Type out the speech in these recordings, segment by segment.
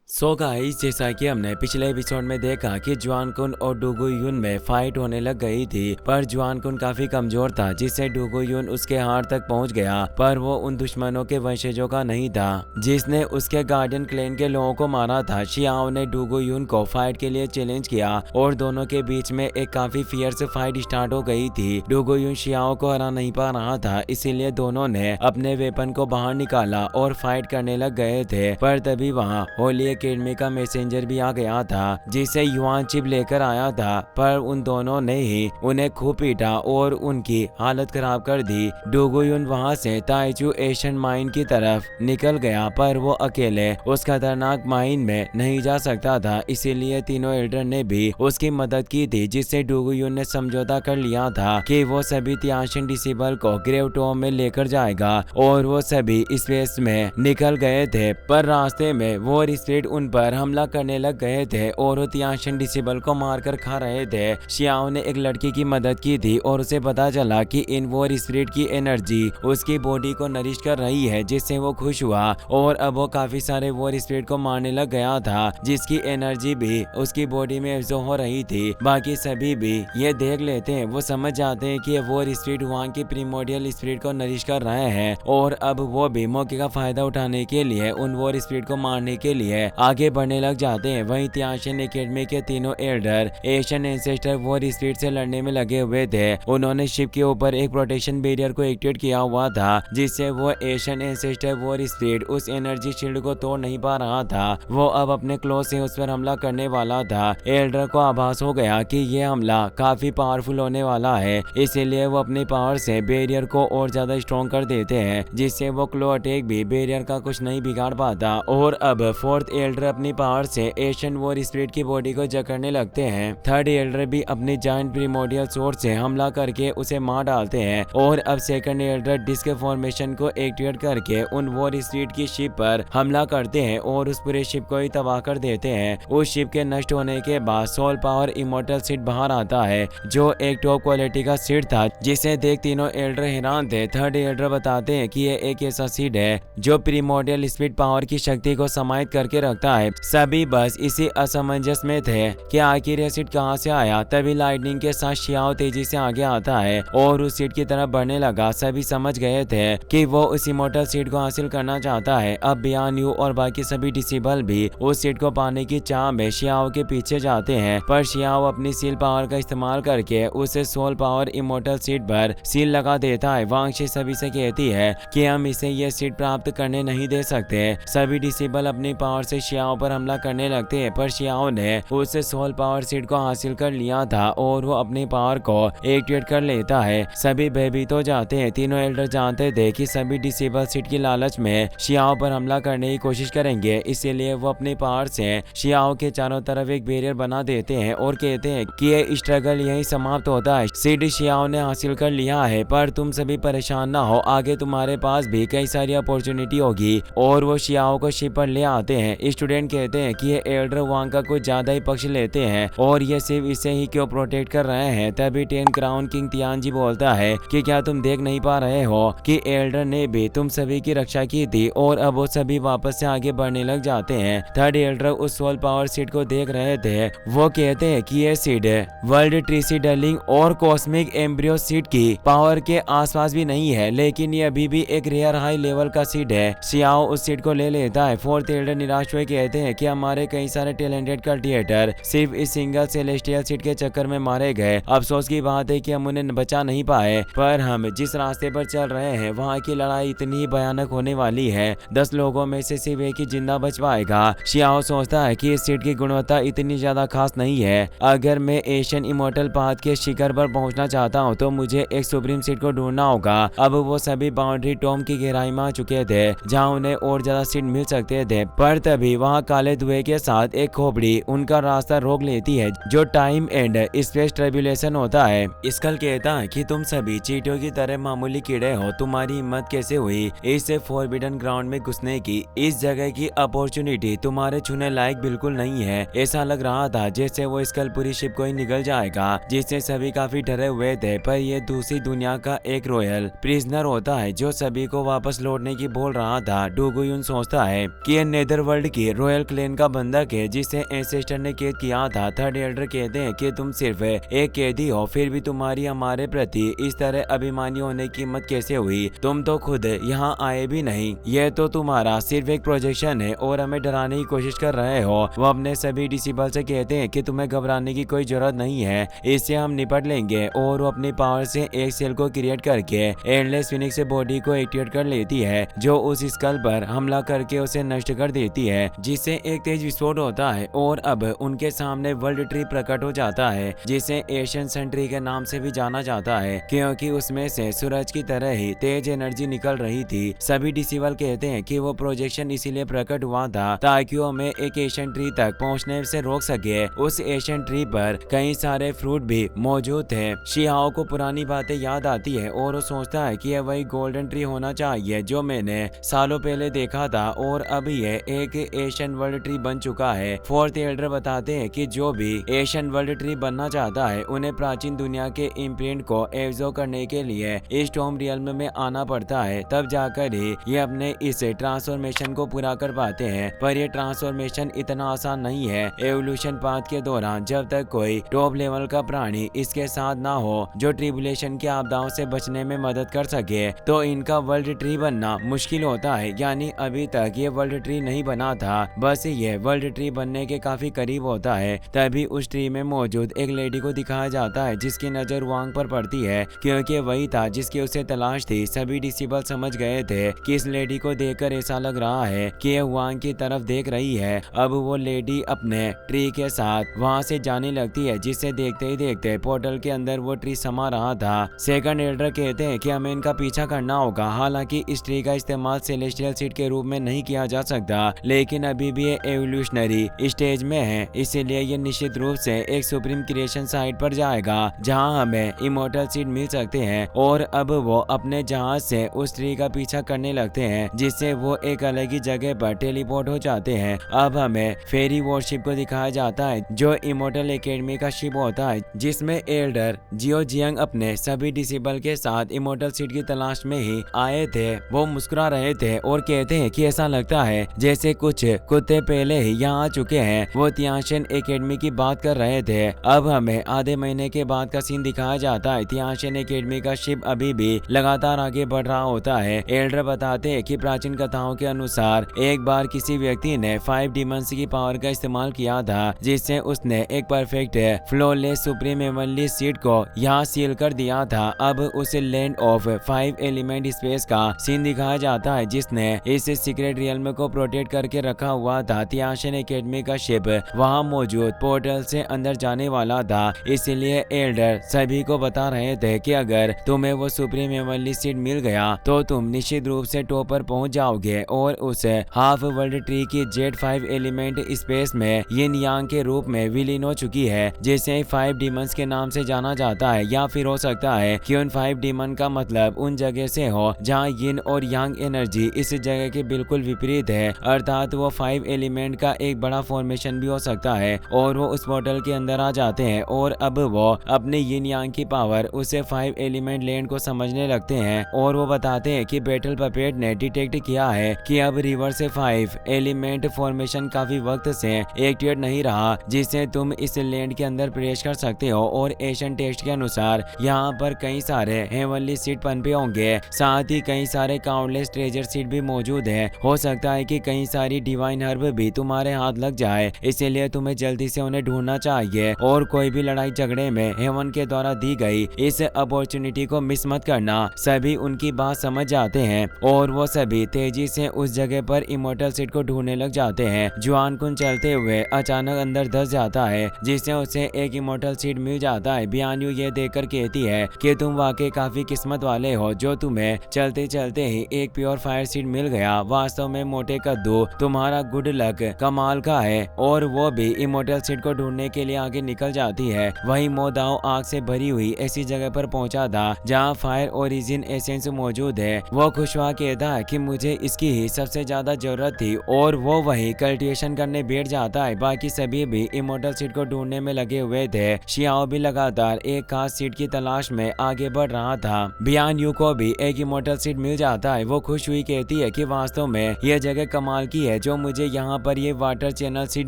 So guys, जैसा कि हमने पिछले एपिसोड में देखा कि जुआन कुन और डूगू युन में फाइट होने लग गई थी, पर जुआन कुन काफी कमजोर था, जिससे डूगू युन उसके हार तक पहुंच गया। पर वो उन दुश्मनों के वंशजों का नहीं था जिसने उसके गार्डियन क्लैन के लोगों को मारा था। शियाओ ने डूगू युन को फाइट के लिए चैलेंज किया और दोनों के बीच में एक काफी फियर्स फाइट स्टार्ट हो गई थी। डूगू युन शियाओ को हरा नहीं पा रहा था, इसीलिए दोनों ने अपने वेपन को बाहर निकाला और फाइट करने लग गए थे। पर तभी वहाँ होली एकेडमी का मैसेंजर भी आ गया था, जिसे युआन चिप लेकर आया था। पर उन दोनों ने ही उन्हें खूब पीटा और उनकी हालत खराब कर दी। डूगू युन वहाँ से ताइचू एशियन माइन की तरफ निकल गया, पर वो अकेले उस खतरनाक माइन में नहीं जा सकता था, इसीलिए तीनों एल्डर ने भी उसकी मदद की थी, जिससे डूगू युन ने समझौता कर लिया था कि वो सभी तियाशिन डिसेबल को ग्रेव टॉम में लेकर जाएगा। और वो सभी स्पेस में निकल गए थे, पर रास्ते में वॉर स्पिरिट उन पर हमला करने लग गए थे और वो तियाशिन डिसेबल को मारकर खा रहे थे। शियाओ ने एक लड़की की मदद की थी और उसे पता चला कि इन वॉर स्पिरिट की एनर्जी उसकी बॉडी को नरिश कर रही है, जिससे वो खुश हुआ और अब वो काफी सारे वॉर स्पिरिट को मारने लग गया था, जिसकी एनर्जी भी उसकी बॉडी में एब्जॉर्ब हो रही थी। बाकी सभी भी ये देख लेते हैं, वो समझ जाते हैं कि ये वॉर स्पिरिट वहां की प्रीमोडियल स्पिरिट को नरिश कर रहे हैं और अब वो भी मौके का फायदा उठाने के लिए उन वॉर स्पिरिट को मारने के लिए आगे बढ़ने लग जाते हैं। वहीं तियाशिन एकेडमी के तीनों Elder Asian ancestor war spirit से लड़ने में लगे हुए थे। उन्होंने शिप के ऊपर एक प्रोटेक्शन बैरियर को एक्टिवेट किया हुआ था, जिससे वो एशियन एंसेस्टर वॉर स्पिरिट उस एनर्जी शील्ड को तोड़ नहीं पा रहा था। वो अब अपने क्लोज से उस पर हमला करने वाला था। एल्डर को आभास हो गया कि ये हमला काफी पावरफुल होने वाला है, इसीलिए वो अपनी पावर से बैरियर को और ज्यादा स्ट्रॉन्ग कर देते हैं, जिससे वो क्लो अटैक भी बैरियर का कुछ नहीं बिगाड़ पाता। और अब फोर्थ एल्डर अपनी पावर से एशियन वॉर स्पिरिट की बॉडी को जकड़ने लगते हैं। थर्ड एल्डर भी अपनी जायंट प्रीमोडियल सोर्ड से हमला करके उसे मार डालते हैं और अब सेकंड एल्डर डिस्क फॉर्मेशन को एक्टिवेट करके उन वॉर स्पिरिट की शिप पर हमला करते हैं और उस पूरे शिप को ही तबाह कर देते हैं। उस शिप के नष्ट होने के बाद सोल पावर इमोर्टल सीड बाहर आता है, जो एक टॉप क्वालिटी का सीड था, जिसे देख तीनों एल्डर हैरान थे। थर्ड एल्डर बताते हैं कि ये एक ऐसा सीड है जो प्रीमोडियल स्पिरिट पावर की शक्ति को समाहित करके रखता है। सभी बस इसी असमंजस में थे कि आखिर ये सीट कहां से आया। तभी लाइटनिंग के साथ शियाओ तेजी से आगे आता है और उस सीट की तरफ बढ़ने लगा। सभी समझ गए थे कि वो उस इमोर्टल सीट को हासिल करना चाहता है। अब बियान यू और बाकी सभी डिसेबल भी उस सीट को पाने की चाह में शियाओ के पीछे जाते हैं, पर शियाओ अपनी सील पावर का इस्तेमाल करके उसे सोल पावर इमोर्टल सीट पर सील लगा देता है। वांगशी सभी से कहती है कि हम इसे ये सीट प्राप्त करने नहीं दे सकते। सभी डिसेबल अपनी पावर से शियाओ पर हमला करने लगते हैं, पर शियाओ ने उससे सोल पावर सीट को हासिल कर लिया था और वो अपनी पावर को एक्टिवेट कर लेता है। सभी भयभीत हो जाते हैं। तीनों एल्डर जानते थे कि सभी डिसेबल सीट की लालच में शियाओ पर हमला करने की कोशिश करेंगे, इसीलिए वो अपनी पावर से शियाओ के चारों तरफ एक बैरियर बना देते हैं और कहते हैं कि ये स्ट्रगल यहीं समाप्त होता है। सीट शियाओ ने हासिल कर लिया है, पर तुम सभी परेशान ना हो, आगे तुम्हारे पास भी कई सारी अपॉर्चुनिटी होगी। और वो शियाओ को शिप पर ले आते हैं। स्टूडेंट कहते हैं कि ये एल्डर वांग का कुछ ज्यादा ही पक्ष लेते हैं और ये सिर्फ इसे ही क्यों प्रोटेक्ट कर रहे हैं। तभी 10 क्राउन किंग तियानजी बोलता है कि क्या तुम देख नहीं पा रहे हो कि एल्डर ने भी तुम सभी की रक्षा की थी। और अब वो सभी वापस से आगे बढ़ने लग जाते हैं। थर्ड एल्डर उस सोल पावर सीट को देख रहे थे। वो कहते हैं कि ये सीट वर्ल्ड ट्रीसी डर्लिंग और कॉस्मिक एम्ब्रियो सीट की पावर के आसपास भी नहीं है, लेकिन ये अभी भी एक रेयर हाई लेवल का सीट है। शियाओ उस सीट को ले लेता है। फोर्थ एल्डर निराश हुए कहते हैं कि हमारे कई सारे टैलेंटेड कल्टिवेटर सिर्फ इस सिंगल सेलेस्टियल सीट के चक्कर में मारे गए। अफसोस की बात है कि हम उन्हें बचा नहीं पाए, पर हम जिस रास्ते पर चल रहे हैं वहाँ की लड़ाई इतनी भयानक होने वाली है, 10 लोगों में से सिर्फ एक ही जिंदा बच पाएगा। शियाओ सोचता है कि इस सीट की गुणवत्ता इतनी ज्यादा खास नहीं है। अगर मैं एशियन इमोर्टल पाथ के शिखर पर पहुंचना चाहता हूं तो मुझे एक सुप्रीम सीट को ढूंढना होगा। अब वो सभी बाउंड्री टॉम की गहराई में आ चुके थे, जहां उन्हें और ज्यादा सीट मिल सकते थे। पर तभी वहां काले धुएं के साथ एक खोपड़ी उनका रास्ता रोक लेती है, जो टाइम एंड स्पेस ट्रिब्यूलेशन होता है। स्कल कहता है कि तुम सभी चींटियों की तरह मामूली कीड़े हो, तुम्हारी हिम्मत कैसे हुई इस फॉरबिडन ग्राउंड में घुसने की। इस जगह की अपॉर्चुनिटी तुम्हारे छूने लायक बिल्कुल नहीं है। ऐसा लग रहा था जैसे वो स्कल पूरी शिप को ही निगल जाएगा, जिससे सभी काफी डरे हुए थे। पर ये दूसरी दुनिया का एक रॉयल प्रिजनर होता है जो सभी को वापस लौटने की बोल रहा था। डूगू युन सोचता है कि ये नेदर वर्ल्ड कि रॉयल क्लैन का बंधक है जिसे एंसेस्टर ने कैद किया था। थर्ड एल्डर कहते हैं कि तुम सिर्फ एक कैदी हो, फिर भी तुम्हारी हमारे प्रति इस तरह अभिमानी होने की हिम्मत कैसे हुई? तुम तो खुद यहाँ आए भी नहीं। यह तो तुम्हारा सिर्फ एक प्रोजेक्शन है और हमें डराने की कोशिश कर रहे हो। वो अपने सभी डिसेबल से कहते हैं कि तुम्हें घबराने की कोई जरूरत नहीं है, इससे हम निपट लेंगे। और वो अपनी पावर से एक सेल को क्रिएट करके एंडलेस फिनिक्स बॉडी को एक्टिवेट कर लेती है, जो उस स्कल पर हमला करके उसे नष्ट कर देती है, जिससे एक तेज विस्फोट होता है और अब उनके सामने वर्ल्ड ट्री प्रकट हो जाता है, जिसे एशियन सन ट्री के नाम से भी जाना जाता है क्योंकि उसमें से सूरज की तरह ही तेज एनर्जी निकल रही थी। सभी डिसेबल कहते हैं कि वो प्रोजेक्शन इसीलिए प्रकट हुआ था ताकि वो हमें एक एशियन ट्री तक पहुंचने से रोक सके। उस एशियन ट्री पर कई सारे फ्रूट भी मौजूद थे। शियाओ को पुरानी बातें याद आती है और वो सोचता है कि यह वही गोल्डन ट्री होना चाहिए जो मैंने सालों पहले देखा था और अब यह एक एशियन वर्ल्ड ट्री बन चुका है। फोर्थ एल्डर बताते हैं कि जो भी एशियन वर्ल्ड ट्री बनना चाहता है उन्हें प्राचीन दुनिया के इम्प्रिंट को एब्जॉर्ब करने के लिए इस टॉम रियल्म में आना पड़ता है, तब जाकर ही ये अपने इस ट्रांसफॉर्मेशन को पूरा कर पाते हैं। पर यह ट्रांसफॉर्मेशन इतना आसान नहीं है। एवोल्यूशन पाथ के दौरान जब तक कोई टॉप लेवल का प्राणी इसके साथ ना हो जो ट्रिबुलेशन की आपदाओं से बचने में मदद कर सके, तो इनका वर्ल्ड ट्री बनना मुश्किल होता है। यानी अभी तक ये वर्ल्ड ट्री नहीं बना था, बस ये वर्ल्ड ट्री बनने के काफी करीब होता है। तभी उस ट्री में मौजूद एक लेडी को दिखाया जाता है जिसकी नजर वांग पर पड़ती है क्योंकि वही था जिसकी उसे तलाश थी। सभी डिसेबल समझ गए थे कि इस लेडी को देखकर ऐसा लग रहा है कि यह वांग की तरफ देख रही है। अब वो लेडी अपने ट्री के साथ वहां से जाने लगती है, जिसे देखते ही देखते पोर्टल के अंदर वो ट्री समा रहा था। सेकंड एल्डर कहते हैं कि हमें इनका पीछा करना होगा। हालांकि इस ट्री का इस्तेमाल सेलेस्टियल सीड के रूप में नहीं किया जा सकता, लेकिन अभी भी ये एवोल्यूशनरी स्टेज में है, इसीलिए ये निश्चित रूप से एक सुप्रीम क्रिएशन साइट पर जाएगा जहां हमें इमोर्टल सीड मिल सकते हैं। और अब वो अपने जहाज से उस ट्री का पीछा करने लगते हैं, जिससे वो एक अलग ही जगह पर टेलीपोर्ट हो जाते हैं। अब हमें फेरी वॉरशिप को दिखाया जाता है जो इमोर्टल एकेडमी का शिप होता है, जिसमें एल्डर जियो जियांग अपने सभी डिसेबल के साथ इमोर्टल सीड की तलाश में ही आए थे। वो मुस्कुरा रहे थे और कहते हैं कि ऐसा लगता है जैसे कुछ कुत्ते पहले ही यहाँ आ चुके हैं। वो तियानशन एकेडमी की बात कर रहे थे। अब हमें आधे महीने के बाद का सीन दिखाया जाता है। तियानशन एकेडमी का शिप अभी भी लगातार आगे बढ़ रहा होता है। एल्डर बताते हैं कि प्राचीन कथाओं के अनुसार एक बार किसी व्यक्ति ने 5 डिमेंस की पावर का इस्तेमाल किया था, जिससे उसने एक perfect flawless supreme heavenly seed को यहाँ सील कर दिया था। अब उस लैंड ऑफ 5 एलिमेंट स्पेस का सीन दिखाया जाता है, जिसने इस सीक्रेट रियल्म को प्रोटेक्ट करके रखा हुआ था। तियानशन एकेडमी का शिप वहाँ मौजूद पोर्टल से अंदर जाने वाला था, इसलिए एल्डर सभी को बता रहे थे कि अगर तुम्हें वो सुप्रीम हेवनली सीड मिल गया तो तुम निश्चित रूप से टॉप पर पहुंच जाओगे और उस हाफ वर्ल्ड ट्री की जेड 5 एलिमेंट स्पेस में यिन यांग के रूप में विलीन हो चुकी है, जिसे 5 डीमंस के नाम से जाना जाता है। या फिर हो सकता है कि उन 5 डीमन का मतलब उन जगह से हो जहां यिन और यांग एनर्जी इस जगह के बिल्कुल विपरीत है, अर्थात वो 5 एलिमेंट का एक बड़ा फॉर्मेशन भी हो सकता है और वो उस पोर्टल के अंदर आ जाते हैं और अब वो अपने यिन यांग की पावर उसे 5 एलिमेंट लैंड को समझने लगते हैं। और वो बताते हैं कि बैटल पपेट ने डिटेक्ट किया है कि अब रिवर से 5 एलिमेंट फॉर्मेशन काफी वक्त से एक्टिवेट नहीं रहा, जिसे तुम इस लैंड के अंदर प्रवेश कर सकते हो। और एशियन टेक्स्ट के अनुसार यहाँ पर कई सारे हेवनली सीड पनपे होंगे, साथ ही कई सारे काउंटलेस ट्रेजर सीड भी मौजूद है। हो सकता है कि कई सारी डिवाइन हर्ब भी तुम्हारे हाथ लग जाए, इसीलिए तुम्हें जल्दी से उन्हें ढूंढना चाहिए और कोई भी लड़ाई झगड़े में हेवन के द्वारा दी गई इस अपॉर्चुनिटी को मिस मत करना। सभी उनकी बात समझ जाते हैं और वो सभी तेजी से उस जगह पर इमोर्टल सीड को ढूंढने लग जाते हैं। जुआन कुन चलते हुए अचानक अंदर धंस जाता है, जिससे उसे एक इमोर्टल सीड मिल जाता है। बियान्यू ये देखकर कहती है कि तुम वाकई काफी किस्मत वाले हो जो तुम्हें चलते चलते ही एक प्योर फायर सीड मिल गया। वास्तव में मोटे कद्दू तुम्हारा गुड लक कमाल का है। और वो भी इमोर्टल सीड को ढूंढने के लिए आगे निकल जाती है। वही मोदाओ आग से भरी हुई ऐसी जगह पर पहुंचा था जहां फायर ओरिजिन एसेंस मौजूद है। वो खुशवा कहता है कि मुझे इसकी ही सबसे ज्यादा जरूरत थी और वो वही कल्टिवेशन करने बैठ जाता है। बाकी सभी भी इमोर्टल सीड को ढूंढने में लगे हुए थे। शियाओ भी लगातार एक खास सीड की तलाश में आगे बढ़ रहा था। बियान यू को भी एक इमोर्टल सीड मिल जाता है। वो खुश हुई कहती है कि वास्तव में यह जगह कमाल की है जो मुझे यहाँ पर ये वाटर चैनल सीट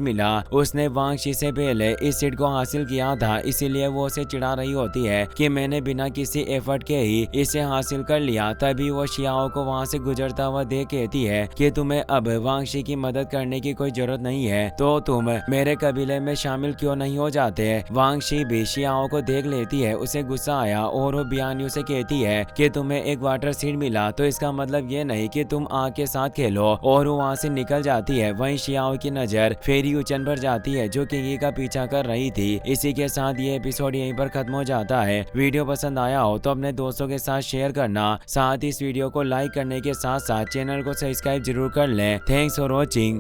मिला, उसने वांग शी से पहले इस सीट को हासिल किया था, इसीलिए वो उसे चिढ़ा रही होती है कि मैंने बिना किसी एफर्ट के ही इसे हासिल कर लिया। तभी वो शियाओ को वहाँ से गुजरता हुआ देख कहती है कि तुम्हें अब वांग शी की मदद करने की कोई जरूरत नहीं है, तो तुम मेरे कबीले में शामिल क्यों नहीं हो जाते। वांग शी भी शियाओ को देख लेती है, उसे गुस्सा आया और वो बियान्यू से कहती है कि तुम्हें एक वाटर सीट मिला तो इसका मतलब ये नहीं कि तुम आग के साथ खेलो, और वो वहाँ से निकल जाती है। वहीं शियाओ की नजर फेरी उचन पर जाती है जो किंगी का पीछा कर रही थी। इसी के साथ ये एपिसोड यहीं पर खत्म हो जाता है। वीडियो पसंद आया हो तो अपने दोस्तों के साथ शेयर करना, साथ ही इस वीडियो को लाइक करने के साथ साथ चैनल को सब्सक्राइब जरूर कर लें। Thanks for watching.